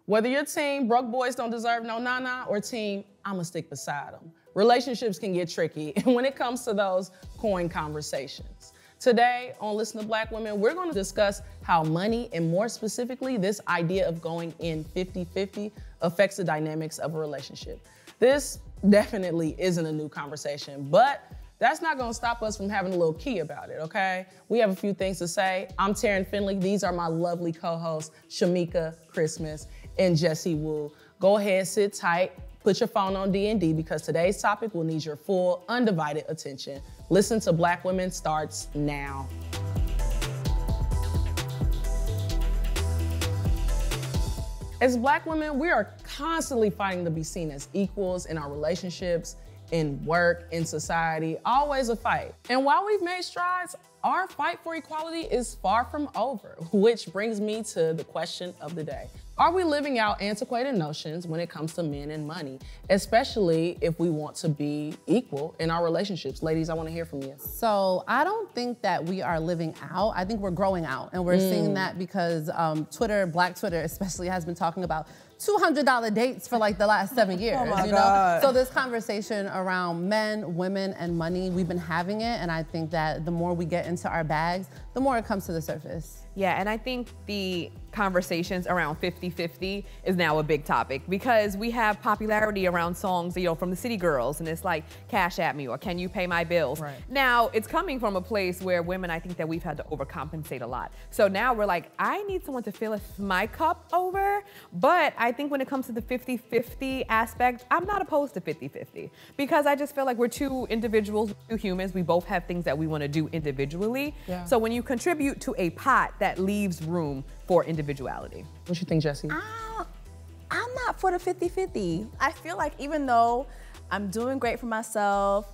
Whether you're team broke boys don't deserve no nana or team I'ma stick beside them, relationships can get tricky when it comes to those coin conversations. Today on Listen to Black Women, we're gonna discuss how money, and more specifically, this idea of going in 50-50 affects the dynamics of a relationship. This definitely isn't a new conversation, but that's not gonna stop us from having a little key about it, okay? We have a few things to say. I'm Taryn Finley. These are my lovely co-hosts, Shamika Christmas and Jesse Wu. Go ahead, sit tight, put your phone on D&D because today's topic will need your full, undivided attention. Listen to Black Women starts now. As Black women, we are constantly fighting to be seen as equals in our relationships, in work, in society, always a fight. And while we've made strides, our fight for equality is far from over, which brings me to the question of the day. Are we living out antiquated notions when it comes to men and money, especially if we want to be equal in our relationships? Ladies, I want to hear from you. So I don't think that we are living out. I think we're growing out, and we're seeing that because Twitter, Black Twitter especially, has been talking about $200 dates for like the last 7 years. Oh my God. So this conversation around men, women, and money, we've been having it, and I think that the more we get into our bags, the more it comes to the surface. Yeah, and I think the conversations around 50-50 is now a big topic because we have popularity around songs, you know, from the City Girls, and it's like, cash at me, or can you pay my bills? Right. Now, it's coming from a place where women, I think that we've had to overcompensate a lot. So now we're like, I need someone to fill my cup over, but I think when it comes to the 50-50 aspect, I'm not opposed to 50-50 because I just feel like we're two individuals, two humans. We both have things that we want to do individually. Yeah. So when you contribute to a pot, that leaves room for individuality. What you think, Jesse? I'm not for the 50-50. I feel like even though I'm doing great for myself,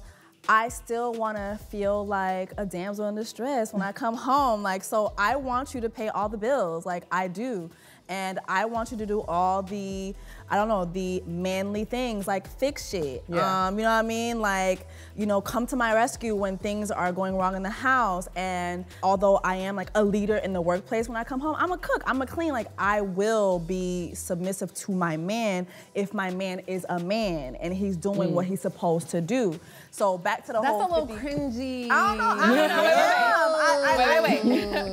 I still want to feel like a damsel in distress when I come home. Like, so I want you to pay all the bills, like I do. And I want you to do all the, I don't know, the manly things, like fix shit. Yeah. You know what I mean? Like, you know, come to my rescue when things are going wrong in the house. And although I am like a leader in the workplace, when I come home, I'm a cook, I'm a clean. Like, I will be submissive to my man if my man is a man and he's doing what he's supposed to do. So back to the whole That's a little cringy. I don't know. Wait.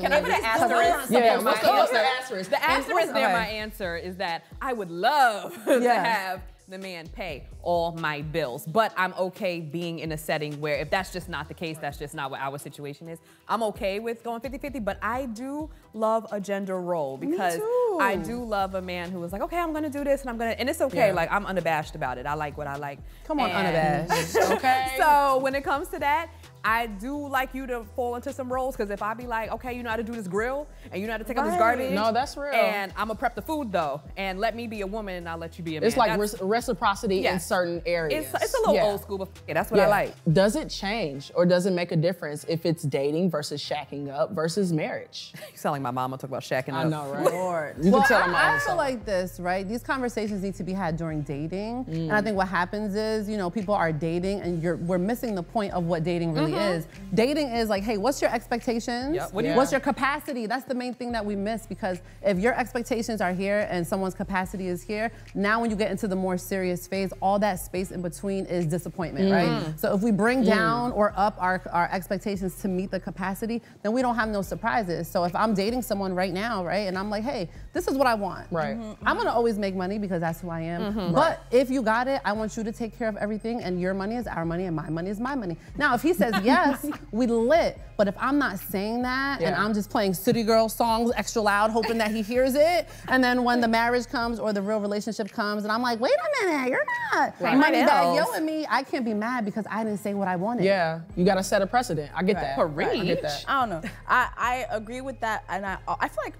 Can I put an asterisk? Yeah, my what's the answer? asterisk? The asterisk there, my answer is that I would love to have the man pay all my bills, but I'm okay being in a setting where if that's just not the case, that's just not what our situation is. I'm okay with going 50-50, but I do love a gender role because I do love a man who is like, okay, I'm gonna do this and it's okay. Like, I'm unabashed about it. I like what I like. Come on, unabashed. Okay. So when it comes to that, I do like you to fall into some roles, because if I be like, okay, you know how to do this grill, and you know how to take out this garbage. No, that's real. And I'm gonna prep the food though, and let me be a woman and I'll let you be a man. It's like reciprocity in certain areas. It's a little old school, but that's what I like. Does it change or does it make a difference if it's dating versus shacking up versus marriage? You sound like my mama talk about shacking up. I know, right? Lord. You can tell I feel like this, right? These conversations need to be had during dating. And I think what happens is, you know, people are dating and we're missing the point of what dating really is. Dating is like, hey, what's your expectations? Yep. What's your capacity? That's the main thing that we miss, because if your expectations are here and someone's capacity is here, now when you get into the more serious phase, all that space in between is disappointment, right? So if we bring down or up our expectations to meet the capacity, then we don't have no surprises. So if I'm dating someone right now, right, and I'm like, hey, this is what I want. Right. I'm gonna always make money because that's who I am. But if you got it, I want you to take care of everything, and your money is our money and my money is my money. Now, if he says yes, we lit. But if I'm not saying that and I'm just playing City Girl songs extra loud, hoping that he hears it, and then when the marriage comes or the real relationship comes, and I'm like, wait a minute, you're not money bag yelling me, I can't be mad because I didn't say what I wanted. Yeah, you gotta set a precedent. I get that. I get that. I don't know. I agree with that, and I feel like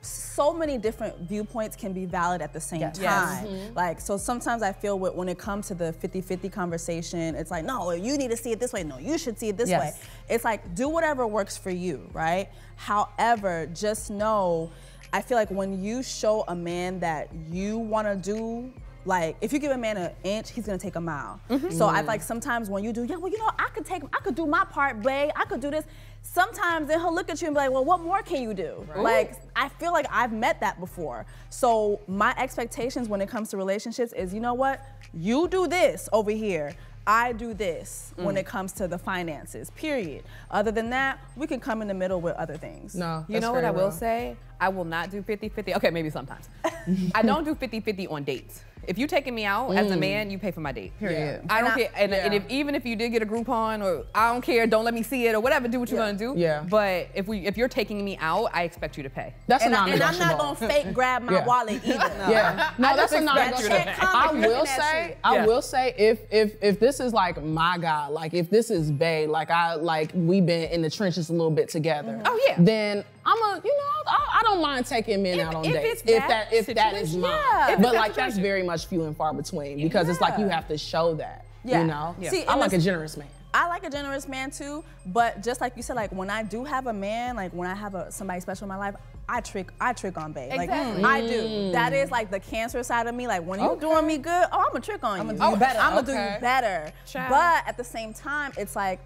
so many different viewpoints can be valid at the same time. Like, so sometimes I feel when it comes to the 50-50 conversation, it's like, no, you need to see it this way. No, you should see it this way. It's like, do whatever works for you, right? However, just know, I feel like when you show a man that you want to do like, if you give a man an inch, he's gonna take a mile. So I like sometimes when you do, yeah, well, you know, I could do my part, babe. I could do this. Sometimes then he'll look at you and be like, well, what more can you do? Right. Like, I feel like I've met that before. So my expectations when it comes to relationships is, you know what? You do this over here. I do this when it comes to the finances, period. Other than that, we can come in the middle with other things. No, you know what I will say? I will not do 50-50. Okay, maybe sometimes. I don't do 50-50 on dates. If you're taking me out as a man, you pay for my date. Period. I don't care. And even if you did get a Groupon, or I don't care, don't let me see it, or whatever, do what you're gonna do. Yeah. But if you're taking me out, I expect you to pay. That's a And non-negotiable. I'm not gonna fake grab my wallet either. No, that's a non-negotiable. I will say, if this is like my guy, like if this is bae, like we've been in the trenches a little bit together. Oh yeah. Then I don't mind taking men out on dates if that is mine. Yeah. But like that's very much few and far between because it's like you have to show that. Yeah. You know. Yeah. See, I'm like a generous man. I like a generous man too, but just like you said, like when I do have a man, like when I have somebody special in my life, I trick on bae. Exactly. Like I do. That is like the cancer side of me. Like when you're doing me good, I'm gonna trick on you. I'm gonna do you better. I'm gonna do you better. Child. But at the same time, it's like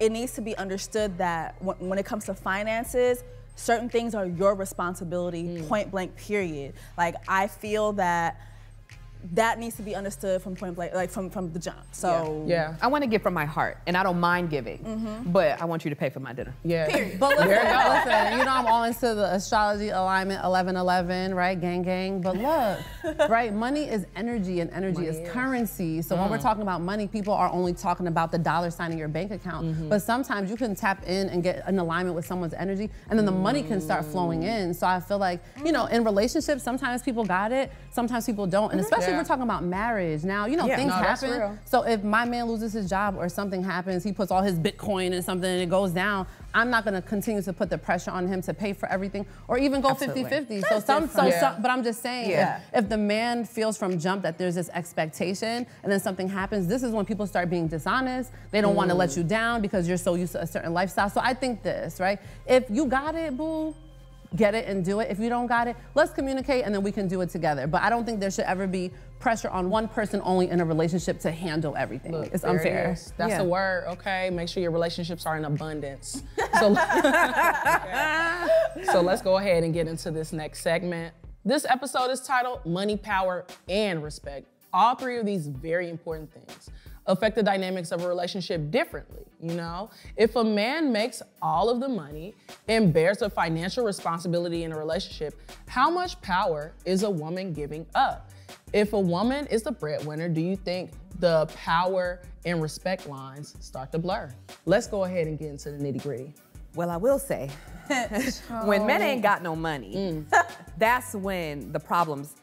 it needs to be understood that when it comes to finances, certain things are your responsibility, point blank, period. Like I feel that needs to be understood from point blank, like from the jump. So yeah. I want to give from my heart, and I don't mind giving, but I want you to pay for my dinner. Yeah. Period. But listen, you know I'm all into the astrology alignment 11-11, right? Gang, gang. But look, right? Money is energy, and energy is currency. So when we're talking about money, people are only talking about the dollar sign in your bank account. But sometimes you can tap in and get an alignment with someone's energy, and then the money can start flowing in. So I feel like, you know, in relationships, sometimes people got it, sometimes people don't, and especially we're talking about marriage. Now, you know, things happen. So if my man loses his job or something happens, he puts all his Bitcoin in something and it goes down, I'm not gonna continue to put the pressure on him to pay for everything or even go 50-50. So but I'm just saying, if the man feels from jump that there's this expectation and then something happens, this is when people start being dishonest. They don't wanna let you down because you're so used to a certain lifestyle. So I think this, right? If you got it, boo, get it and do it. If you don't got it, let's communicate and then we can do it together. But I don't think there should ever be pressure on one person only in a relationship to handle everything. Look, it's unfair. That's the word, okay? Make sure your relationships are in abundance. So, so let's go ahead and get into this next segment. This episode is titled Money, Power, and Respect. All three of these very important things affect the dynamics of a relationship differently, you know? If a man makes all of the money and bears a financial responsibility in a relationship, how much power is a woman giving up? If a woman is the breadwinner, do you think the power and respect lines start to blur? Let's go ahead and get into the nitty-gritty. Well, I will say, when men ain't got no money, that's when the problems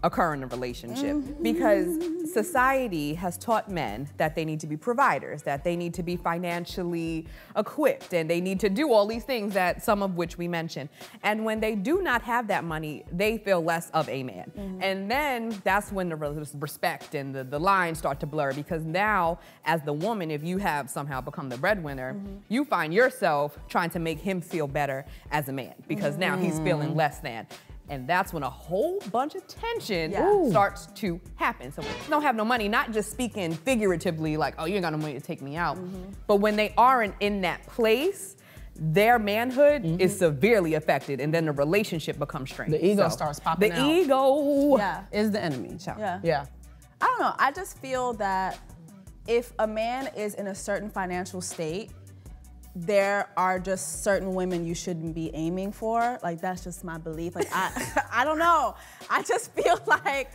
occur in a relationship, because society has taught men that they need to be providers, that they need to be financially equipped, and they need to do all these things, that some of which we mentioned. And when they do not have that money, they feel less of a man. And then that's when the respect and the lines start to blur, because now as the woman, if you have somehow become the breadwinner, you find yourself trying to make him feel better as a man, because now he's feeling less than. And that's when a whole bunch of tension starts to happen. So when they don't have no money, not just speaking figuratively like, oh, you ain't got no money to take me out, but when they aren't in that place, their manhood is severely affected, and then the relationship becomes strained. The ego starts popping out. The ego is the enemy, child. I don't know, I just feel that if a man is in a certain financial state, there are just certain women you shouldn't be aiming for. Like, that's just my belief. Like, I don't know. I just feel like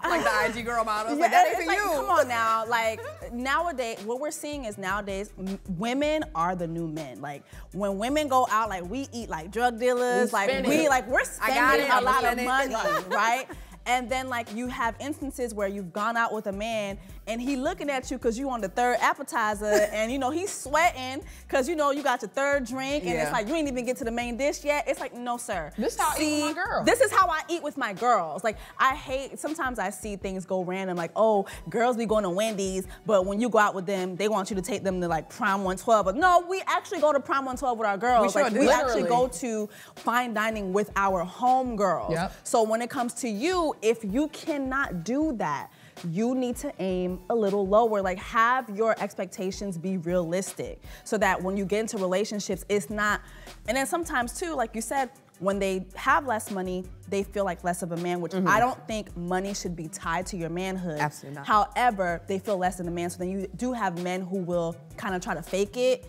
the IG girl models, like that ain't for you. Come on now, like nowadays, what we're seeing is nowadays, women are the new men. Like when women go out, like we eat like drug dealers, we're spending a lot of money, right? And then like you have instances where you've gone out with a man and he looking at you because you on the third appetizer and you know he's sweating because you know you got your third drink and it's like you ain't even get to the main dish yet. It's like, no sir. This is how I eat with my girl. This is how I eat with my girls. Like I hate, sometimes I see things go random like, oh, girls be going to Wendy's, but when you go out with them, they want you to take them to like Prime 112. But no, we actually go to Prime 112 with our girls. We actually go to fine dining with our home girls. So when it comes to you, two, if you cannot do that, you need to aim a little lower. Like, have your expectations be realistic so that when you get into relationships, it's not, and then sometimes too, like you said, when they have less money, they feel like less of a man, which I don't think money should be tied to your manhood. Absolutely not. However, they feel less than a man, so then you do have men who will kind of try to fake it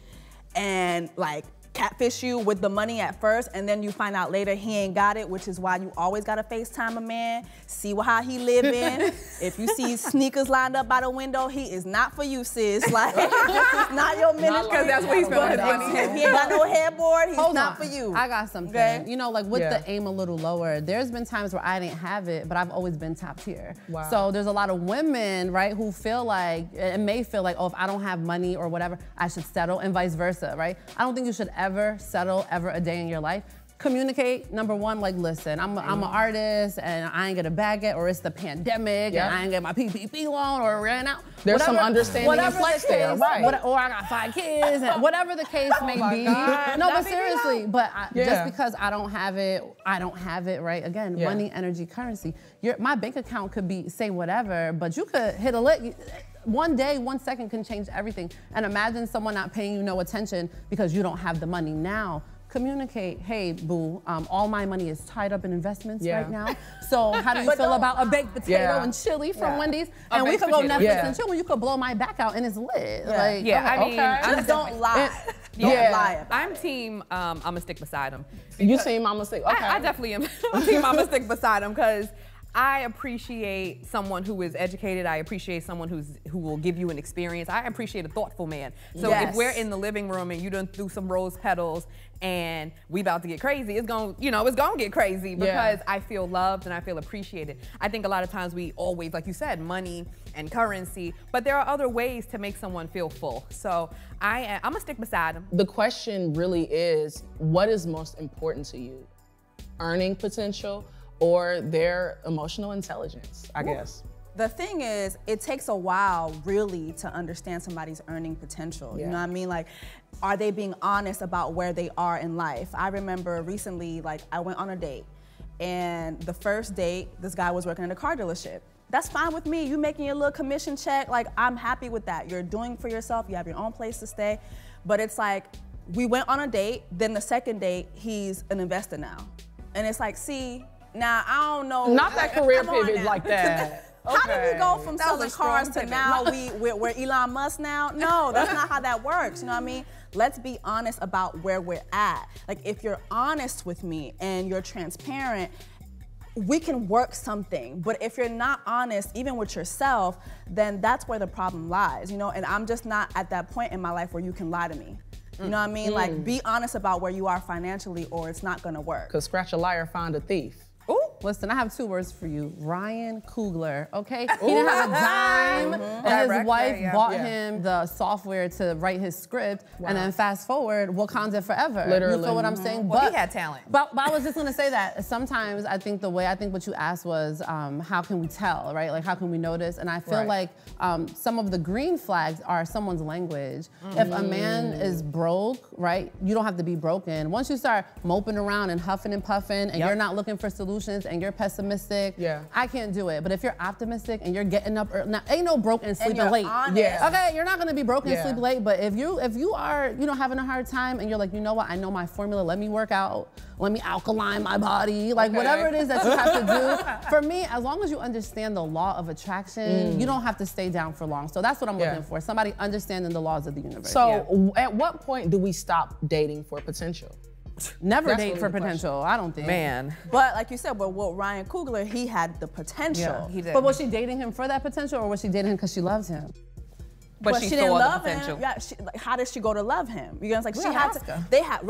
and like catfish you with the money at first, and then you find out later he ain't got it, which is why you always gotta FaceTime a man, see how he living. If you see sneakers lined up by the window, he is not for you, sis. Like, this is not your ministry. Because that's what he's spending his money. If he ain't got no headboard, he's not for you. I got something. Okay? You know, like with the aim a little lower, there's been times where I didn't have it, but I've always been top tier. Wow. So there's a lot of women, right, who feel like, and may feel like, oh, if I don't have money or whatever, I should settle, and vice versa, right? I don't think you should ever settle ever a day in your life. Communicate, number one, like, listen, I'm an artist and I ain't get a bag yet, or it's the pandemic and I ain't get my PPP loan or ran out. There's some understanding and flex there, right? Or I got 5 kids, and whatever the case may be. God, No, but seriously, but just because I don't have it, right? Again, money, energy, currency. My bank account could be, say whatever, but you could hit a lick. One day, 1 second can change everything. And imagine someone not paying you no attention because you don't have the money. Now, communicate, hey, boo, all my money is tied up in investments right now. So how do you feel about a baked potato and chili from Wendy's? And we could go Netflix and chill, and you could blow my back out and it's lit. Like, I mean, just don't lie. Don't lie about I'm team, I'ma stick beside him. You team I'ma stick, okay. I definitely am team I'ma stick beside him, because I appreciate someone who is educated. I appreciate someone who will give you an experience. I appreciate a thoughtful man. So if we're in the living room and you done threw some rose petals and we about to get crazy, it's gonna get crazy, because I feel loved and I feel appreciated. I think a lot of times we always, like you said, money and currency, but there are other ways to make someone feel full. So I'm gonna stick beside him. The question really is, what is most important to you? Earning potential, or their emotional intelligence, I guess. The thing is, it takes a while really to understand somebody's earning potential. You know what I mean? Like, are they being honest about where they are in life? I remember recently, like, I went on a date, and the first date, this guy was working at a car dealership. That's fine with me. You making your little commission check, like, I'm happy with that. You're doing for yourself, you have your own place to stay. But it's like, we went on a date, then the second date, he's an investor now. And it's like, see, now, I don't know. Not that career pivot like that. How did we go from selling cars to now we're Elon Musk now? No, that's not how that works, you know what I mean? Let's be honest about where we're at. Like, if you're honest with me and you're transparent, we can work something. But if you're not honest, even with yourself, then that's where the problem lies, you know? And I'm just not at that point in my life where you can lie to me. You know what I mean? Like, be honest about where you are financially, or it's not gonna work. Because scratch a liar, find a thief. Ooh, listen, I have 2 words for you. Ryan Coogler, okay? He didn't have a dime, and his wife bought him the software to write his script, and then fast forward, Wakanda forever. Literally. You feel what I'm saying? Well, he had talent. But I was just gonna say that sometimes I think what you asked was, how can we tell, right? Like, how can we notice? And I feel like some of the green flags are someone's language. If a man is broke, right, you don't have to be broken. Once you start moping around and huffing and puffing, and you're not looking for solutions, and you're pessimistic, I can't do it. But if you're optimistic and you're getting up early, now, ain't no broke and sleeping late. Okay, you're not gonna be broke and sleep late, but if you are, having a hard time and you're like, you know what, I know my formula, let me work out, let me alkaline my body, like whatever it is that you have to do. For me, as long as you understand the law of attraction, you don't have to stay down for long. So that's what I'm looking for, somebody understanding the laws of the universe. So at what point do we stop dating for potential? Never date for potential, I don't think. Man. But like you said, with Ryan Coogler, he had the potential. He did. But was she dating him for that potential, or was she dating him because she loves him? But she didn't saw love the potential. him. Yeah, how did she go to love him? You know, it's like We she gotta had ask to. her. They had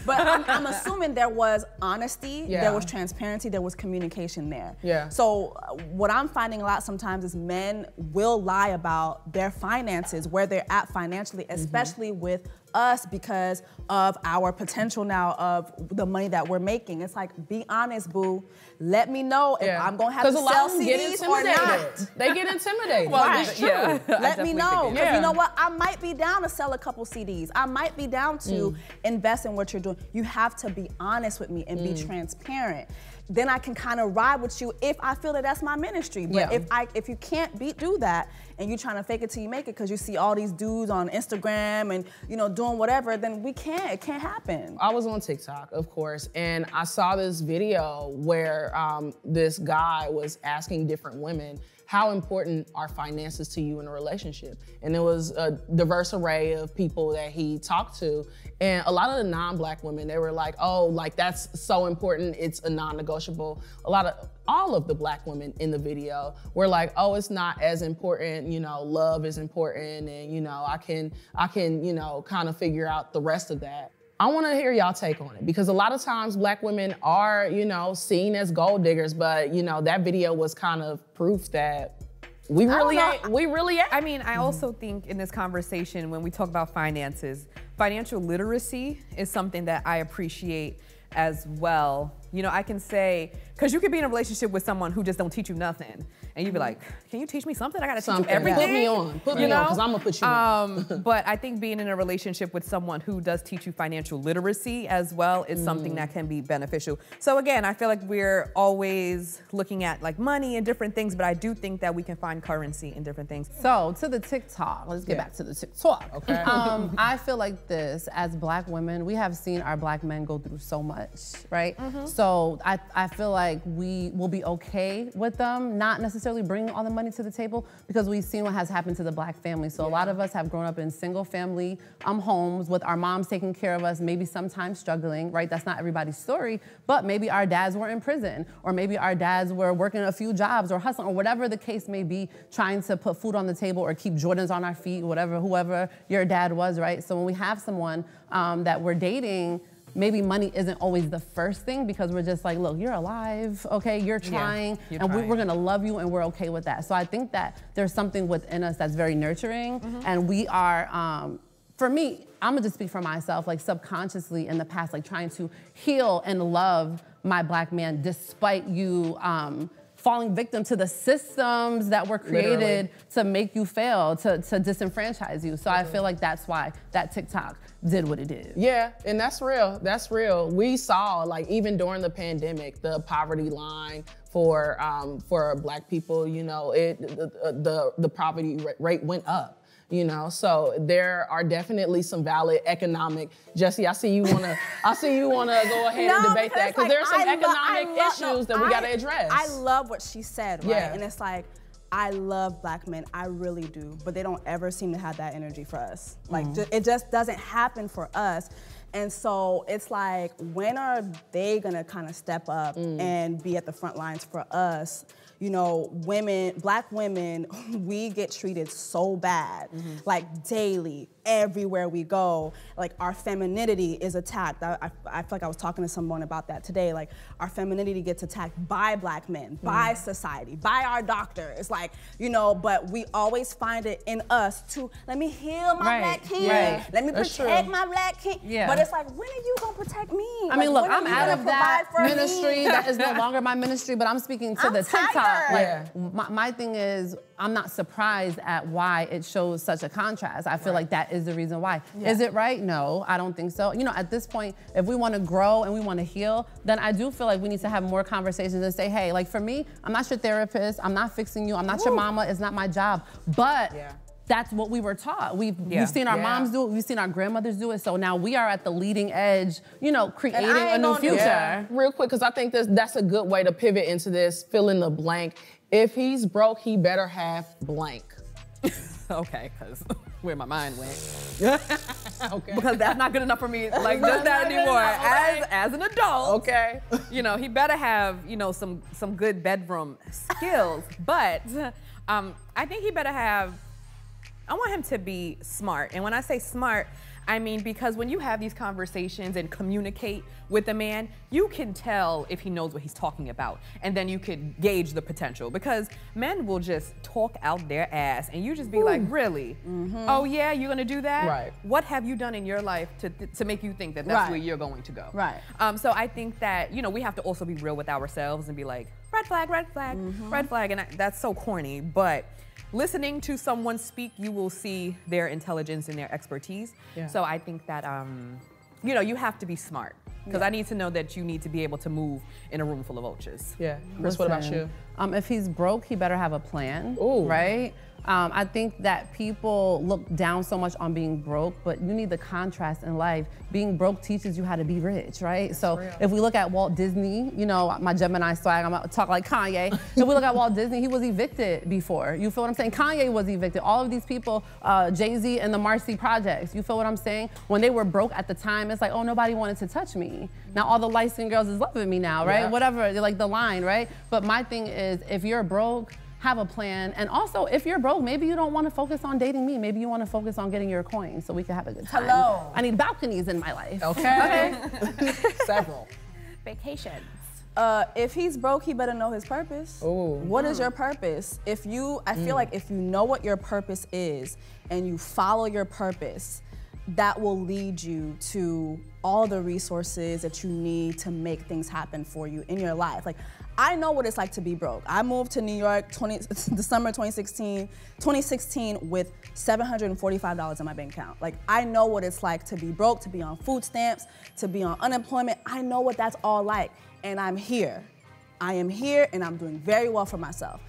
But I'm assuming there was honesty, there was transparency, there was communication there. So what I'm finding a lot sometimes is men will lie about their finances, where they're at financially, especially with us, because of our potential now of the money that we're making. It's like, be honest, boo. Let me know if I'm gonna have to sell CDs or not. They get intimidated. Well, It's true. Let me know, because you know what? I might be down to sell a couple CDs. I might be down to invest in what you're doing. You have to be honest with me and be transparent. then I can kind of ride with you if I feel that that's my ministry. But if you can't do that, and you're trying to fake it till you make it because you see all these dudes on Instagram and, you know, doing whatever, then it can't happen. I was on TikTok, of course, and I saw this video where this guy was asking different women, how important are finances to you in a relationship? And it was a diverse array of people that he talked to. And a lot of the non-Black women, they were like, oh, like that's so important, it's a non-negotiable. All of the Black women in the video were like, oh, it's not as important, you know, love is important, and you know, I can, you know, kind of figure out the rest of that. I want to hear y'all take on it, because a lot of times Black women are, you know, seen as gold diggers, but you know, that video was kind of proof that we really ain't. I mean, I also think in this conversation, when we talk about finances, financial literacy is something that I appreciate as well. You know, I can say, because you could be in a relationship with someone who just don't teach you nothing. And you'd be like, can you teach me something? I gotta teach you everything. Put me on, because I'm gonna put you on. But I think being in a relationship with someone who does teach you financial literacy as well is something that can be beneficial. So again, I feel like we're always looking at like money and different things, but I do think that we can find currency in different things. So to the TikTok, let's get back to the TikTok. Okay. I feel like this, as Black women, we have seen our Black men go through so much, right? So I feel like we will be okay with them not necessarily bringing all the money to the table, because we've seen what has happened to the Black family. So a lot of us have grown up in single family homes with our moms taking care of us, maybe sometimes struggling, right? That's not everybody's story, but maybe our dads were in prison, or maybe our dads were working a few jobs or hustling, or whatever the case may be, trying to put food on the table or keep Jordans on our feet, whoever your dad was, right? So when we have someone that we're dating, maybe money isn't always the first thing, because we're just like, look, you're alive, okay? You're trying, we're gonna love you, and we're okay with that. So I think that there's something within us that's very nurturing, and we are, for me, I'm gonna just speak for myself, like subconsciously in the past, like trying to heal and love my Black man despite you falling victim to the systems that were created to make you fail, to disenfranchise you. So I feel like that's why that TikTok did what it did. Yeah, and that's real, that's real. We saw, like, even during the pandemic, the poverty line for Black people, you know, the poverty rate went up. You know, so there are definitely some valid economic. Jesse, I see you wanna go ahead and debate that, because there are some economic issues that we gotta address. I love what she said, right? And it's like, I love Black men, I really do, but they don't ever seem to have that energy for us. Like, it just doesn't happen for us. And so it's like, when are they gonna kind of step up and be at the front lines for us? You know, women, Black women, we get treated so bad, like daily, everywhere we go. Like, our femininity is attacked. I feel like I was talking to someone about that today. Like, our femininity gets attacked by Black men, by society, by our doctor. It's like, you know, but we always find it in us to, let me heal my Black king, let me protect my Black king. But it's like, when are you gonna protect me? I mean, look, I'm out of that ministry. That is no longer my ministry, but I'm speaking to the TikTok. Like, my thing is, I'm not surprised at why it shows such a contrast. I feel like that is the reason why. Is it right? No, I don't think so. You know, at this point, if we want to grow and we want to heal, then I do feel like we need to have more conversations and say, hey, like, for me, I'm not your therapist, I'm not fixing you, I'm not your mama, it's not my job. But that's what we were taught. We've seen our moms do it, we've seen our grandmothers do it, so now we are at the leading edge, you know, creating a new future. Real quick, because I think that's a good way to pivot into this, fill in the blank. If he's broke, he better have blank. Okay, because where my mind went. Because that's not good enough for me, like, just that anymore. As an adult, you know, he better have, you know, some good bedroom skills. But I think he better have, I want him to be smart. And when I say smart, I mean, because when you have these conversations and communicate with a man, you can tell if he knows what he's talking about, and then you could gauge the potential, because men will just talk out their ass and you just be like, really? Oh yeah, you're gonna do that? Right. What have you done in your life to make you think that that's where you're going to go? Right. So I think that, you know, we have to also be real with ourselves and be like, red flag, red flag, red flag, and that's so corny, but listening to someone speak, you will see their intelligence and their expertise. So I think that, you know, you have to be smart. Because I need to know that you need to be able to move in a room full of vultures. Yeah. Chris, what about you? If he's broke, he better have a plan, Ooh. right? I think that people look down so much on being broke, but you need the contrast in life. Being broke teaches you how to be rich, right? That's so real. If we look at Walt Disney, you know, my Gemini swag, I'm gonna talk like Kanye. If we look at Walt Disney, he was evicted before. You feel what I'm saying? Kanye was evicted. All of these people, Jay-Z and the Marcy Projects, you feel what I'm saying? When they were broke at the time, it's like, oh, nobody wanted to touch me. Now all the light-skinned girls is loving me now, right? Yeah. Whatever, like the line, right? But my thing is, if you're broke, have a plan. And also, if you're broke, maybe you don't want to focus on dating me. Maybe you want to focus on getting your coins so we can have a good time. Hello. I need balconies in my life. Okay. Several. Vacations. If he's broke, he better know his purpose. Ooh. What is your purpose? I feel like if you know what your purpose is and you follow your purpose, that will lead you to all the resources that you need to make things happen for you in your life. Like, I know what it's like to be broke. I moved to New York December 2016 with $745 in my bank account. Like, I know what it's like to be broke, to be on food stamps, to be on unemployment. I know what that's all like, and I'm here. I am here, and I'm doing very well for myself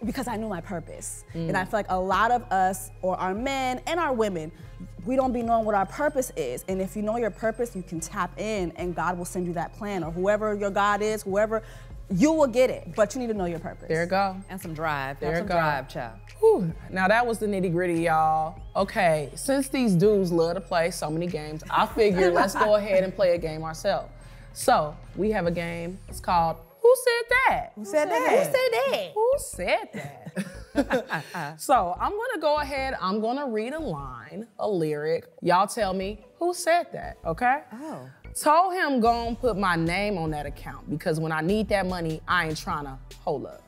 because I knew my purpose. And I feel like a lot of us, or our men and our women, we don't be knowing what our purpose is. And if you know your purpose, you can tap in and God will send you that plan, or whoever your God is, whoever, you will get it, but you need to know your purpose. There you go. And some drive. There you go. Drive, child. Whew. Now that was the nitty gritty, y'all. Okay, since these dudes love to play so many games, I figured let's go ahead and play a game ourselves. So we have a game, it's called Who Said That? Who said that? Who said that? Who said that? So I'm gonna go ahead, I'm gonna read a line, a lyric. Y'all tell me who said that, okay? Oh. Told him go and put my name on that account because when I need that money, I ain't trying to hold up.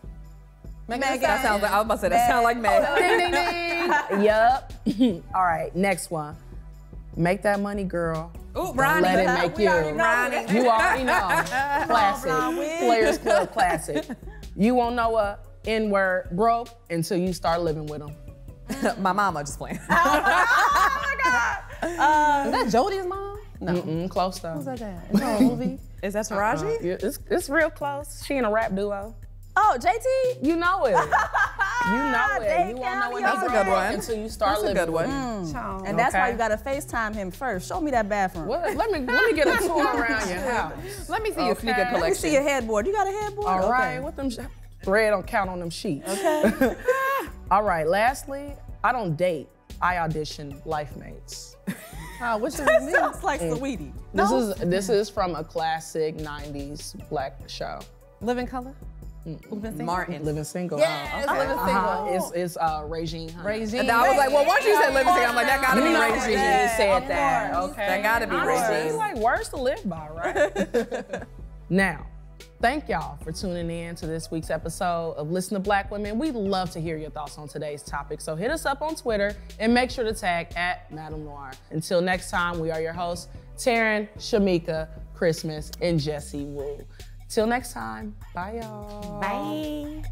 Megan. That sounds like, I was about to say, that sounds like Meg. Ding, ding, ding. Yup. All right, next one. Make that money, girl. Ooh, Don't Ronnie. let it make you. Ronnie. You already know. Classic. Players Club classic. You won't know a N-word broke until you start living with them. My mama just playing. Oh my God. Is that Jodie's mom? No. Close though. Who's that? Is that a movie? Is that Taraji? It's real close. She in a rap duo. Oh, JT? You know it. You know it. You won't know what That's a good one. until you start living That's a good with one. him. And that's why you gotta FaceTime him first. Show me that bathroom. What? Let me get a tour around your house. Let me see your sneaker collection. Let me see your headboard. You got a headboard? All right. Okay. What them bread don't count on them sheets. Okay. All right. Lastly, I don't date. I audition life mates. What's your name? Sounds like Sweetie. This is from a classic 90s black show. Living Color? Martin. Living Single. Yes, Living Single. It's Regine Hunt. Regine. And I was like, well, once you said Living Single, I'm like, that gotta be Regine. Said that. Okay. That gotta be It's Regine. like words to live by, right? Now, thank y'all for tuning in to this week's episode of Listen to Black Women. We'd love to hear your thoughts on today's topic, so hit us up on Twitter and make sure to tag @MadameNoire. Until next time, we are your hosts, Taryn, Shamika, Christmas, and Jessie Wu. Till next time, bye y'all. Bye.